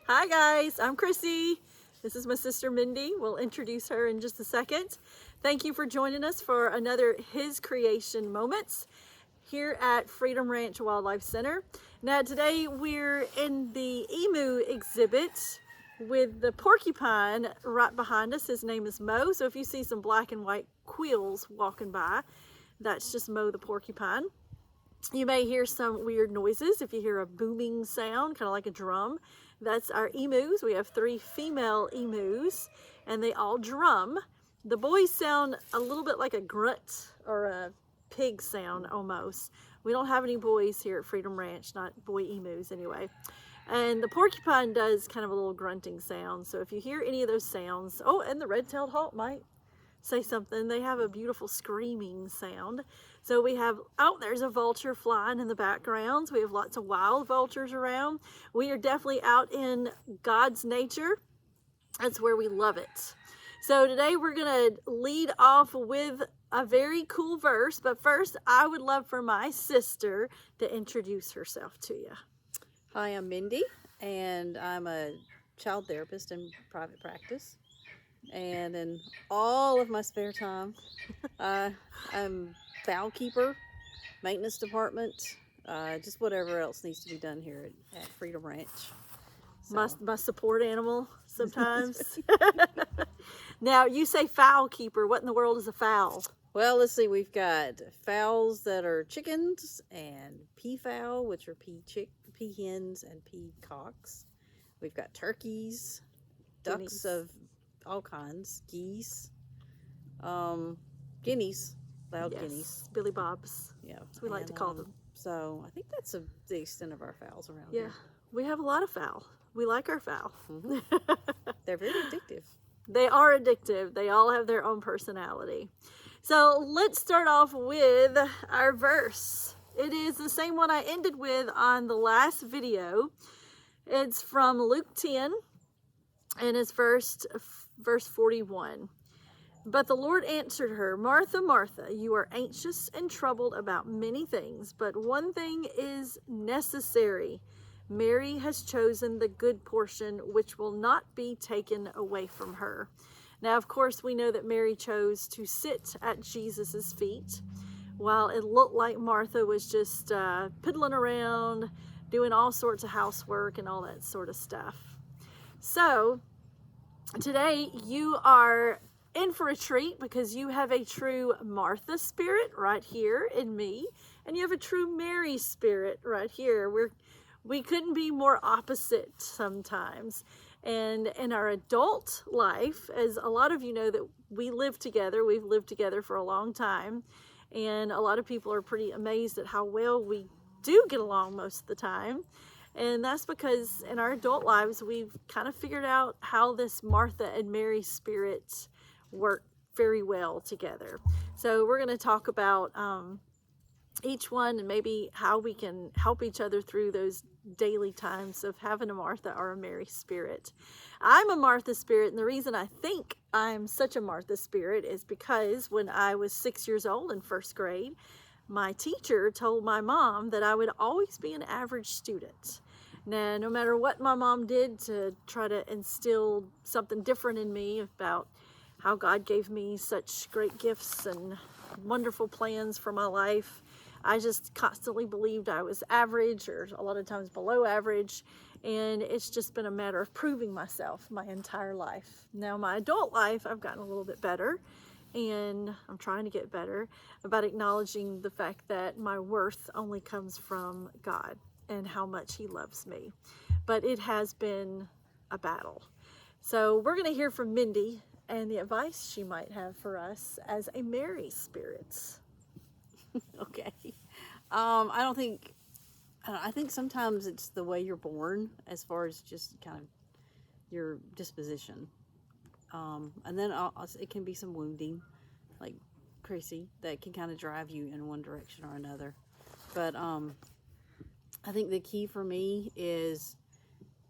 Hi guys, I'm Chrissy. This is my sister Mindy. We'll introduce her in just a second. Thank you for joining us for another His Creation Moments here at Freedom Ranch Wildlife Center. Now today we're in the emu exhibit with the porcupine right behind us. His name is Mo. So if you see some black and white quills walking by, that's just Mo the porcupine. You may hear some weird noises. If you hear a booming sound, kind of like a drum, that's our emus. We have 3 female emus, and they all drum. The boys sound a little bit like a grunt or a pig sound almost. We don't have any boys here at Freedom Ranch, not boy emus anyway. And the porcupine does kind of a little grunting sound. So if you hear any of those sounds, oh, and the red-tailed hawk might say something. They have a beautiful screaming sound. So we have, oh, there's a vulture flying in the background. We have lots of wild vultures around. We are definitely out in God's nature. That's where we love it. So today we're going to lead off with a very cool verse. But first, I would love for my sister to introduce herself to you. Hi, I'm Mindy, and I'm a child therapist in private practice. And in all of my spare time, I'm fowl keeper, maintenance department, just whatever else needs to be done here at Freedom Ranch. So. My support animal sometimes. Now, you say fowl keeper. What in the world is a fowl? Well, let's see. We've got fowls that are chickens and peafowl, which are peahens and peacocks. We've got turkeys, ducks of all kinds, geese, guineas, loud guineas. Billy Bobs. Yeah. That's what we like to call them. So I think that's the extent of our fowls around here. Yeah, we have a lot of fowl. We like our fowl. Mm-hmm. They're very addictive. They are addictive. They all have their own personality. So let's start off with our verse. It is the same one I ended with on the last video. It's from Luke 10, and it's verse 41. But the Lord answered her, Martha, Martha, you are anxious and troubled about many things, but one thing is necessary. Mary has chosen the good portion, which will not be taken away from her. Now, of course, we know that Mary chose to sit at Jesus's feet, while it looked like Martha was just piddling around, doing all sorts of housework and all that sort of stuff. So today you are in for a treat because you have a true Martha spirit right here in me, and you have a true Mary spirit right here. We couldn't be more opposite sometimes. And in our adult life, as a lot of you know that we live together, we've lived together for a long time, and a lot of people are pretty amazed at how well we do get along most of the time. And that's because in our adult lives, we've kind of figured out how this Martha and Mary spirit work very well together. So we're going to talk about each one and maybe how we can help each other through those daily times of having a Martha or a Mary spirit. I'm a Martha spirit, and the reason I think I'm such a Martha spirit is because when I was 6 years old in first grade, my teacher told my mom that I would always be an average student. Now, no matter what my mom did to try to instill something different in me about how God gave me such great gifts and wonderful plans for my life, I just constantly believed I was average, or a lot of times below average, and it's just been a matter of proving myself my entire life. Now, my adult life, I've gotten a little bit better, and I'm trying to get better about acknowledging the fact that my worth only comes from God and how much He loves me. But it has been a battle. So we're going to hear from Mindy and the advice she might have for us as a Mary spirit. Okay. I think sometimes it's the way you're born as far as just kind of your disposition. And then it can be some wounding, like Chrissy, that can kind of drive you in one direction or another. But I think the key for me is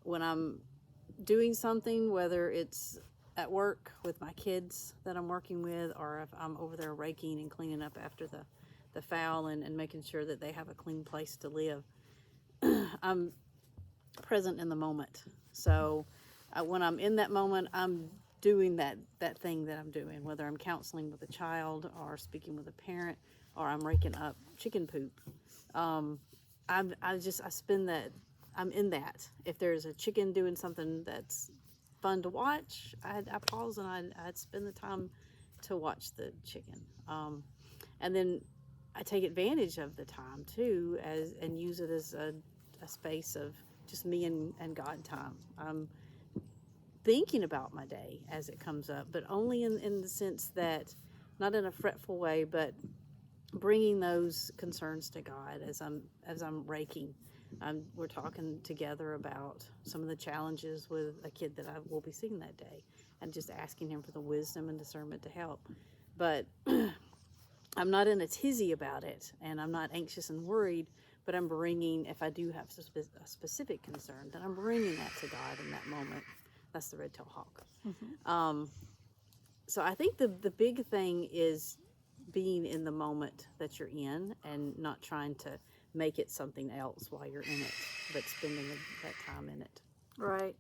when I'm doing something, whether it's at work with my kids that I'm working with, or if I'm over there raking and cleaning up after the fowl and making sure that they have a clean place to live. I'm present in the moment. So when I'm in that moment, I'm doing that thing that I'm doing, whether I'm counseling with a child or speaking with a parent or I'm raking up chicken poop. I spend that, I'm in that. If there's a chicken doing something that's fun to watch, I pause and I'd spend the time to watch the chicken. And then I take advantage of the time too, and use it as a space of just me and God time. I'm thinking about my day as it comes up, but only in the sense that, not in a fretful way, but bringing those concerns to God as I'm raking. We're talking together about some of the challenges with a kid that I will be seeing that day, and just asking him for the wisdom and discernment to help. But I'm not in a tizzy about it, and I'm not anxious and worried, but I'm bringing, if I do have a specific concern, then I'm bringing that to God in that moment. That's the red-tailed hawk. Mm-hmm. So I think the big thing is being in the moment that you're in and not trying to make it something else while you're in it, but spending that time in it. Right.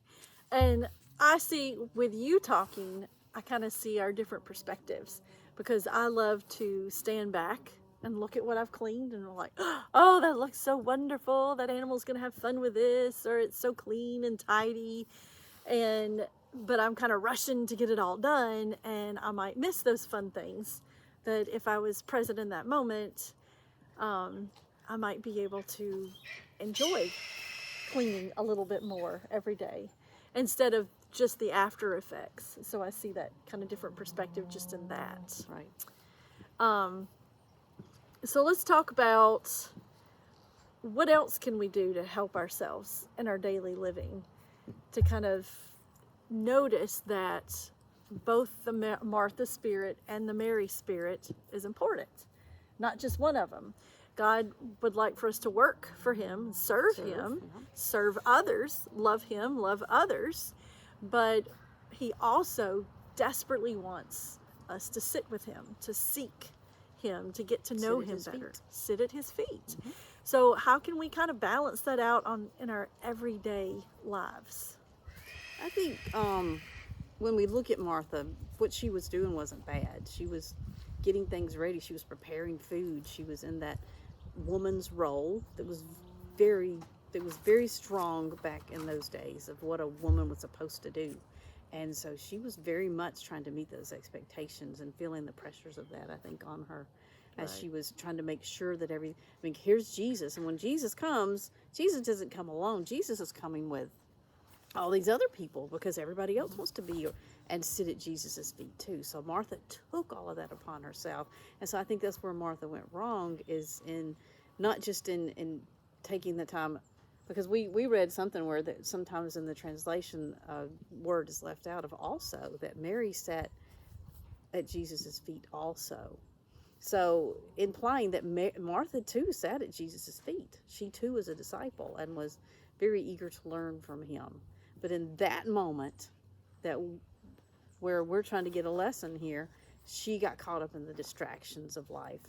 And I see with you talking, I kind of see our different perspectives, because I love to stand back and look at what I've cleaned and I'm like, oh, that looks so wonderful. That animal's going to have fun with this, or it's so clean and tidy. But I'm kind of rushing to get it all done, and I might miss those fun things that if I was present in that moment, I might be able to enjoy cleaning a little bit more every day instead of just the after effects. So I see that kind of different perspective just in that. Right. So let's talk about what else can we do to help ourselves in our daily living, to kind of notice that both the Martha spirit and the Mary spirit is important, not just one of them. God would like for us to work for him, serve him, serve others, love him, love others, but he also desperately wants us to sit with him, to seek him, to get to know him better, sit at his feet. Mm-hmm. So how can we kind of balance that out in our everyday lives? I think when we look at Martha, what she was doing wasn't bad. She was getting things ready. She was preparing food. She was in that woman's role that was very strong back in those days of what a woman was supposed to do. And so she was very much trying to meet those expectations and feeling the pressures of that, I think, on her as she was trying to make sure that here's Jesus. And when Jesus comes, Jesus doesn't come alone. Jesus is coming with all these other people, because everybody else wants to be and sit at Jesus's feet too. So Martha took all of that upon herself. And so I think that's where Martha went wrong, is in not just in taking the time, because we read something where that sometimes in the translation word is left out of also, that Mary sat at Jesus's feet also. So implying that Martha too sat at Jesus's feet. She too was a disciple and was very eager to learn from him. But in that moment, where we're trying to get a lesson here, she got caught up in the distractions of life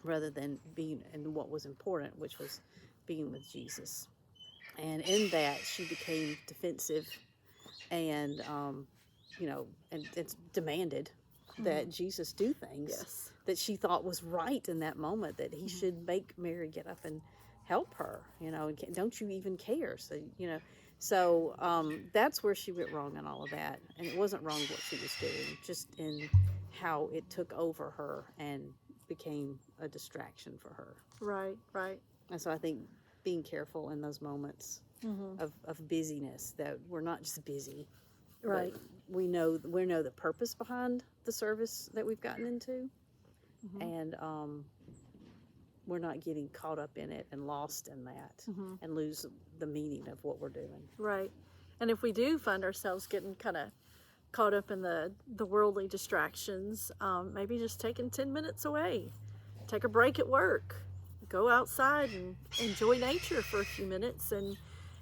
rather than being in what was important, which was being with Jesus. And in that, she became defensive and, and it's demanded that Jesus do things that she thought was right in that moment, that he should make Mary get up and help her, and don't you even care? So, that's where she went wrong in all of that. And it wasn't wrong what she was doing, just in how it took over her and became a distraction for her. Right. And so I think being careful in those moments of busyness, that we're not just busy. Right. We know the purpose behind the service that we've gotten into. And we're not getting caught up in it and lost in that and lose the meaning of what we're doing. Right. And if we do find ourselves getting kind of caught up in the worldly distractions, maybe just taking 10 minutes away, take a break at work, go outside and enjoy nature for a few minutes, and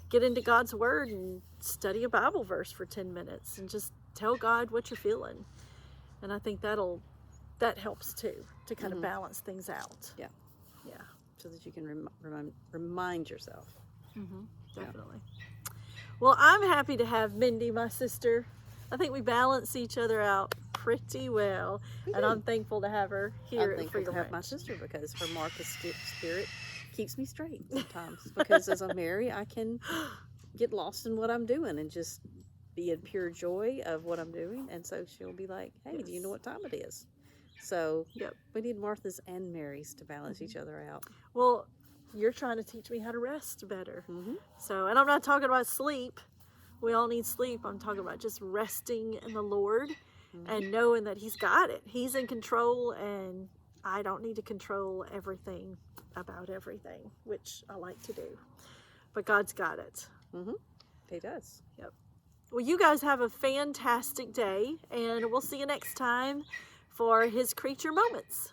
get into God's word and study a Bible verse for 10 minutes and just tell God what you're feeling. And I think that'll that helps too, to kind of Mhm. balance things out. Yeah. Yeah. So that you can remind yourself. Definitely. Well, I'm happy to have Mindy, my sister. I think we balance each other out pretty well, We and do. I'm thankful to have her here I'm at thankful Free to have my Ranch. sister because her Martha spirit keeps me straight sometimes. Because as a Mary, I can get lost in what I'm doing and just be in pure joy of what I'm doing. And so she'll be like, "Hey, do you know what time it is?" So Yep. we need Marthas and Marys to balance each other out. Well, you're trying to teach me how to rest better. Mm-hmm. So, and I'm not talking about sleep. We all need sleep. I'm talking about just resting in the Lord and knowing that He's got it. He's in control, and I don't need to control everything about everything, which I like to do. But God's got it. Mm-hmm. He does. Yep. Well, you guys have a fantastic day, and we'll see you next time for His Creature Moments.